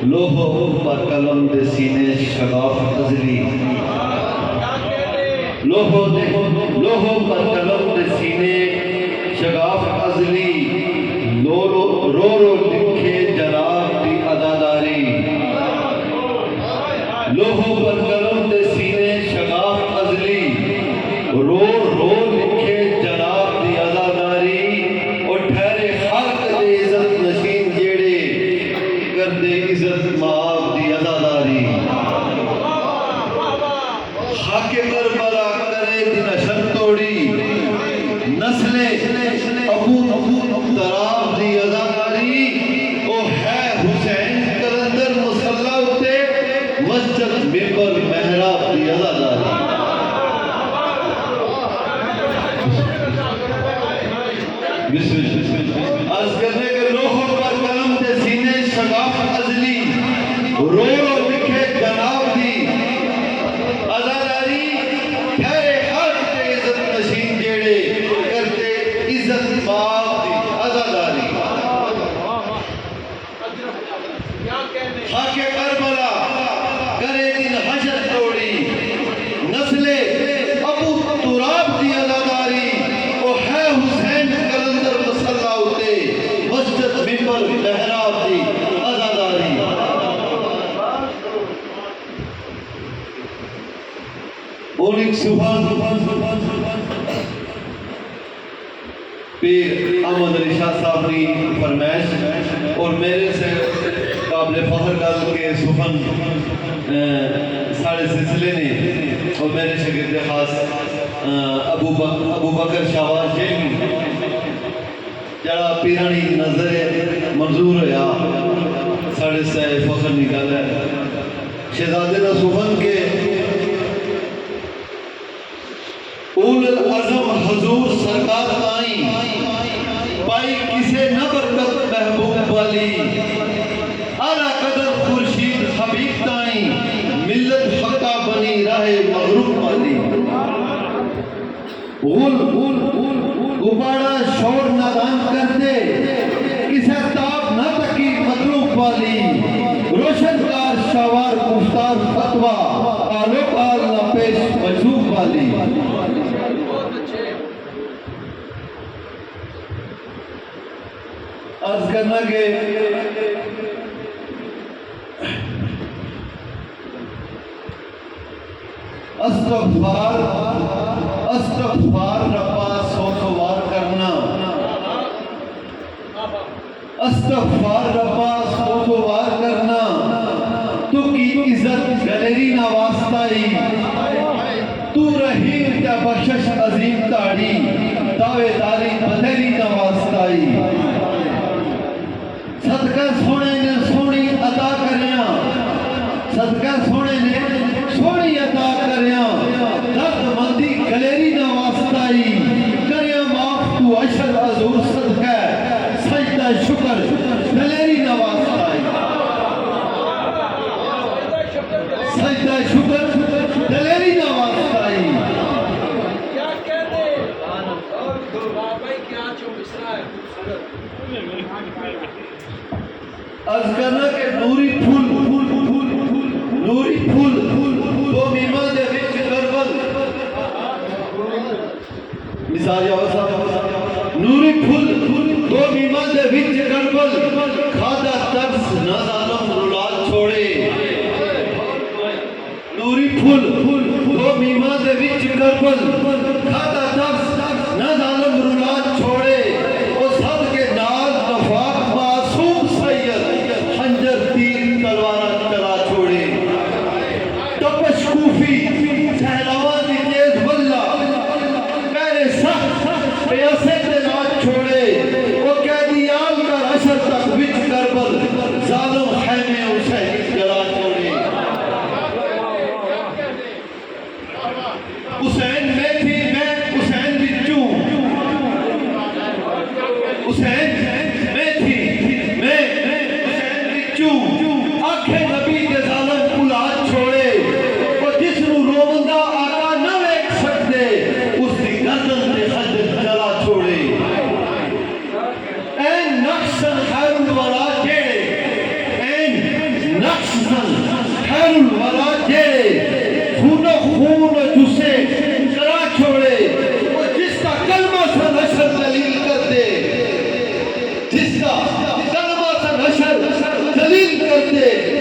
لوہو پر قلم دے سینے شگاف ازلی لوہو پر قلم دے سینے شگاف ازلی رو رو لکھے جناب دی عزاداری لوہو پر قلم دے سینے شگاف ازلی رو رو لکھے جناب دی عزاداری اور ٹھہرے خلق دے عزت نشین جیڑے کردے عزت مآب دی عزاداری خاک کربلا کرے دی نشر توڑی نسل ابو تراب دی عزاداری او ہے حسین کلندر مصلح اتے مسجد ممبر محراب دی عزاداری بسم اللہ عرض کرنے کے لوہوں پر قلم دے سینے شگاف ازلی رو رو لکھے جناب دی عزاداری ٹھہرے خلق دے عزت نشین جیڑے کرتے عزت مآب دی عزاداری خاک کربلا کرے دن حشر توڑی نسل ابو تراب دی عزاداری او ہے حسین کلندر مصلح اتے مسجد ممبر محراب دی عزاداری اونک سبحان پیر احمد علی شاہ صاحب نے فرمائش اور میرے سے قابل فخر گل کے سخن سارے سلسلے نے اور میرے شاگرد خاص ابو بکر شاہباز جیلوی جڑا پیرانی نظر منظور ہویا سارے سے فخر نکال ہے شہزادے دا سخن کے اول العظم حضور سرکار آئیں پائی کسے نہ برکت محبوب والی اعلیٰ قدر خورشید حبیب تائیں ملت حقہ بنی راہ مغروب والی غبارہ شور نادان کرتے کسے تاب نہ تکی مطلوب والی روشنکار شاوار گفتار فتوہ آلو کال نہ پیش مجھوب والی عرض کرنا کہ استغفار ربا سوچوار کرنا استغفار ربا سوچوار کرنا تو کی عزت گلیری نہ واسطائی تو رحیم تا بخشش عظیم تاڑی دعوے داری بدری نہ واسطائی صدقہ سونے نے سونی عطا کریاں صدقہ سونے نے سونی عطا کریاں درد مندی گلیری نہ واسطائی کریاں معاف تو عشر حضور صدقہ سجدہ شکر گلیری نہ واسطائی سجدہ شکر گلیری نہ واسطائی کیا کہتے اور بابا کیا جو مصرع ہے عرض کرنا کہ نوری پھول دو میمہ دے وچ کربل مثال یا وسا نوری پھول دو میمہ دے وچ کربل کھادا ترس نہ ظالم رولاد چھوڑے نوری پھول دو میمہ دے وچ کربل کھادا ترس نہ ظالم رولاد چھوڑے او سب کے نال نفاق معصوم سید خنجر تیر تلوارہ چلا چھوڑے تپش کوفی سہلاوان دی تیز بلہ میرے سخت پیاسے دے نات چھوڑے وہ قیدیان کا عشر تک وچ کربل ظالم خیمے حسین جلا چھوڑے حسین میں تھی میں حسین بچوں حسین میں تھی میں حسین بچوں آنکھیں نبی کے ظالم پلاد چھوڑے وہ جس نو روندہ آقا نہ ویکھ سکتے اس دی گردن تے خنجر جلا چھوڑے اے نقشن خیر جس کا کلمہ سے نشر دلیل کرتے